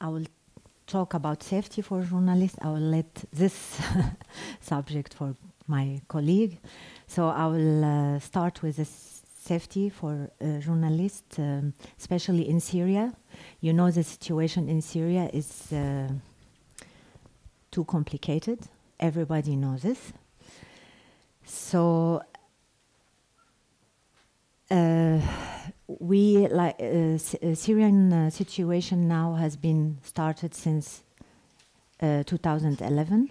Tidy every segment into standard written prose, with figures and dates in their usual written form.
I will talk about safety for journalists. I will let this subject for my colleague. So I will start with the safety for journalists, especially in Syria. You know, the situation in Syria is too complicated. Everybody knows this. So Syrian situation now has been started since 2011.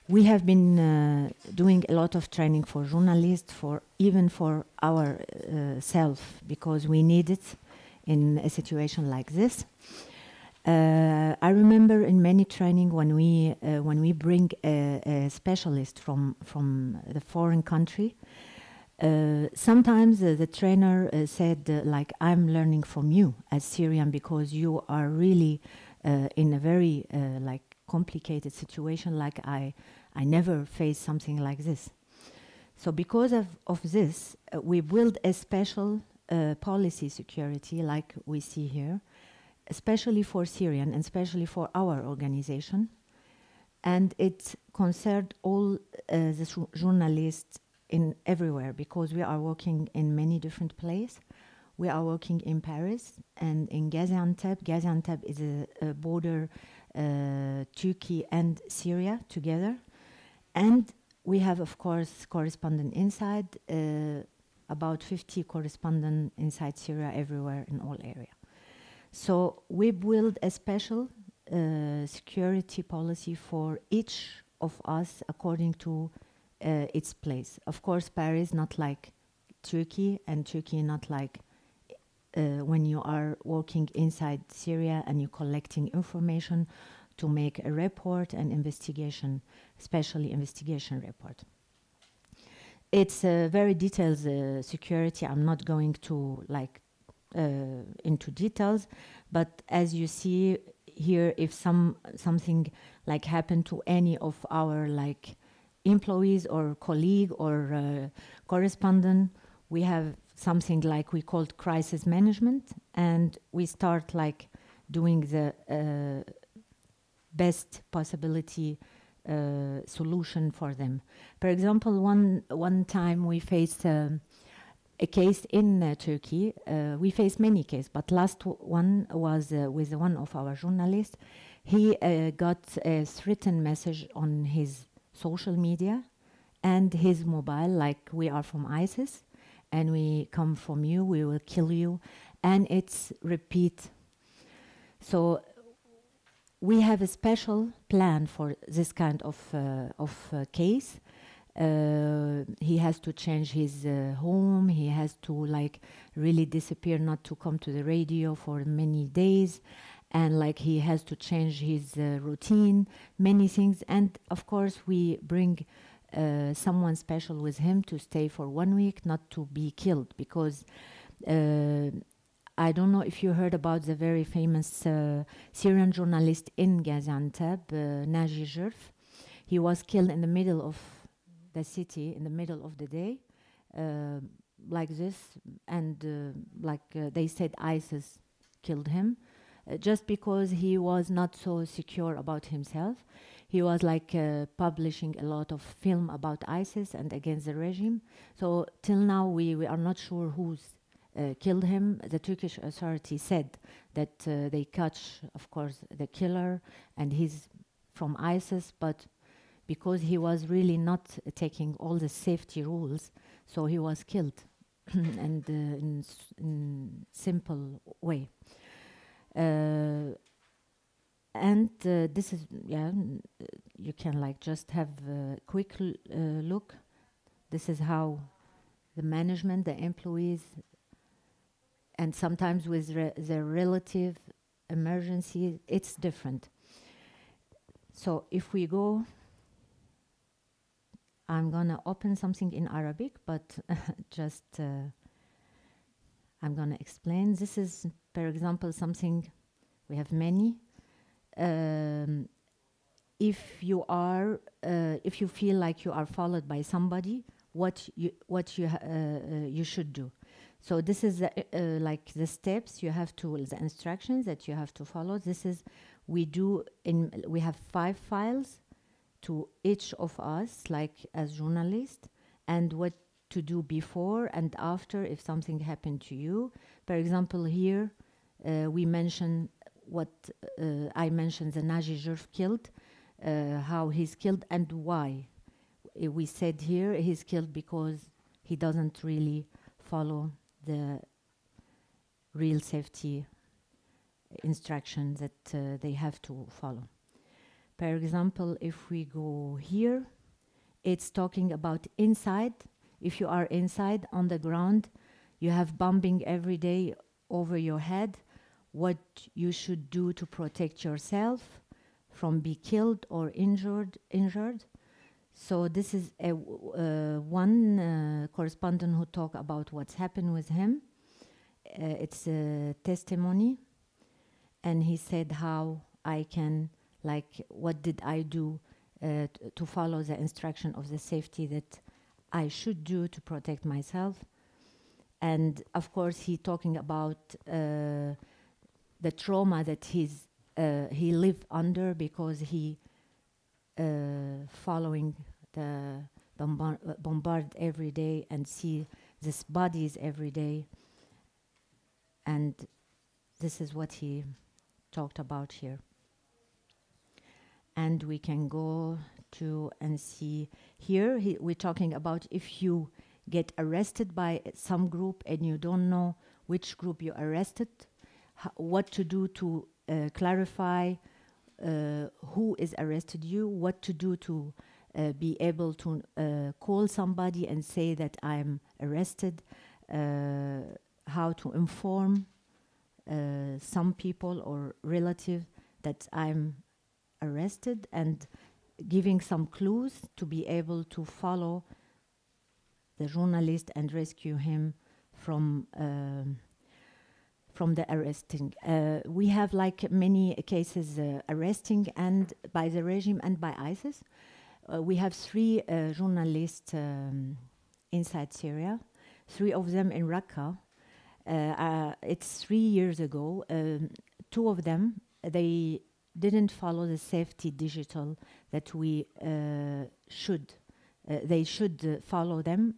We have been doing a lot of training for journalists, even for ourselves, because we need it in a situation like this. I remember in many training when we bring a specialist from the foreign country. Sometimes the trainer said, like, I'm learning from you as Syrian because you are really in a very complicated situation. Like I never faced something like this. So because of this, we build a special policy security, like we see here, especially for Syrian and especially for our organization. And it concerned all the journalists in everywhere, because we are working in many different places. We are working in Paris and in Gaziantep. Gaziantep is a border Turkey and Syria together. And we have, of course, correspondent inside, about 50 correspondent inside Syria, everywhere in all areas. So we build a special security policy for each of us according to its place. Of course, Paris not like Turkey, and Turkey not like when you are working inside Syria and you're collecting information to make a report and investigation, especially investigation report. It's a very detailed security. I'm not going to into details, but as you see here, if something like happened to any of our employees or colleague or correspondent, we have something like we called crisis management, and we start doing the best possibility solution for them. For example, one time we faced a case in Turkey. We faced many cases, but last one was with one of our journalists. He got a threatened message on his social media and his mobile, like, we are from ISIS and we come from you, we will kill you, and it's repeat. So we have a special plan for this kind of case. He has to change his home, he has to really disappear, not to come to the radio for many days, and he has to change his routine, many things. And of course we bring someone special with him to stay for 1 week, not to be killed, because I don't know if you heard about the very famous Syrian journalist in Gaziantep, Naji Jerf. He was killed in the middle of the city, in the middle of the day, like this, and they said ISIS killed him, just because he was not so secure about himself. He was publishing a lot of film about ISIS and against the regime. So till now we are not sure who's killed him. The Turkish authority said that they catch, of course, the killer, and he's from ISIS, but because he was really not taking all the safety rules, so he was killed and in simple way. And this is, you can just have a quick look. This is how the management, the employees, and sometimes with the relative emergency, it's different. So if we go, I'm gonna open something in Arabic, but just I'm gonna explain. This is, for example, something, we have many. If you feel like you are followed by somebody, what you should do. So this is like the steps you have to, the instructions that you have to follow. This is, we have 5 files to each of us, like as journalists, and what to do before and after if something happened to you. For example, here we mention what I mentioned, the Naji Jurf killed, how he's killed and why. We said here he's killed because he doesn't really follow the real safety instructions that they have to follow. For example, if we go here, it's talking about inside. If you are inside on the ground, you have bombing every day over your head, what you should do to protect yourself from being killed or injured. So this is one correspondent who talked about what's happened with him. It's a testimony, and he said how I can, like, what did I do to follow the instruction of the safety that I should do to protect myself. And of course, he talking about the trauma that he lived under because he following the bombard every day and see these bodies every day. And this is what he talked about here. And we can go to and see here, we're talking about if you get arrested by some group and you don't know which group you arrested, what to do to clarify who is arrested you, what to do to be able to call somebody and say that I'm arrested, how to inform some people or relative that I'm arrested, and giving some clues to be able to follow the journalist and rescue him from the arresting. We have like many cases arresting and by the regime and by ISIS. We have 3 journalists inside Syria, 3 of them in Raqqa. It's 3 years ago. 2 of them, they didn't follow the safety digital that we should. They should follow them,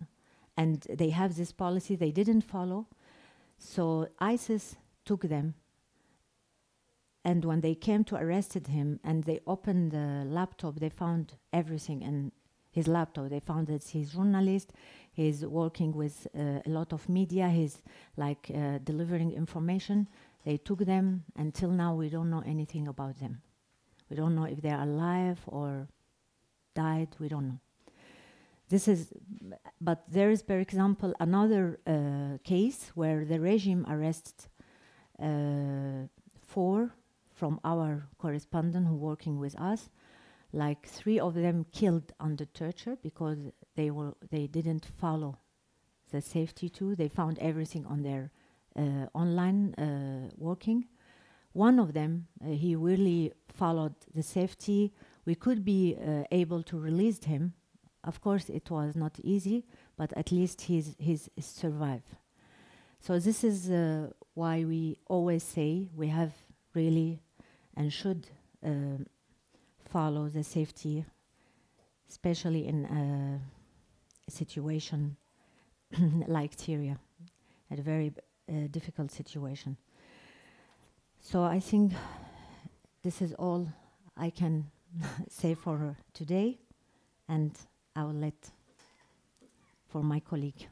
and they have this policy they didn't follow. So ISIS took them, and when they came to arrested him and they opened the laptop, they found everything in his laptop. They found that he's a journalist, he's working with a lot of media, he's like delivering information. They took them. Until now, we don't know anything about them. We don't know if they're alive or died. We don't know. This is, but there is, for example, another case where the regime arrested 4 from our correspondent who working with us. Like 3 of them killed under torture because they didn't follow the safety too. They found everything on their online working. One of them, he really followed the safety. We could be able to release him. Of course, it was not easy, but at least he's survived. So this is why we always say we have really and should follow the safety, especially in a situation like Syria, a very difficult situation. So I think this is all I can say for today, and I will let for my colleague.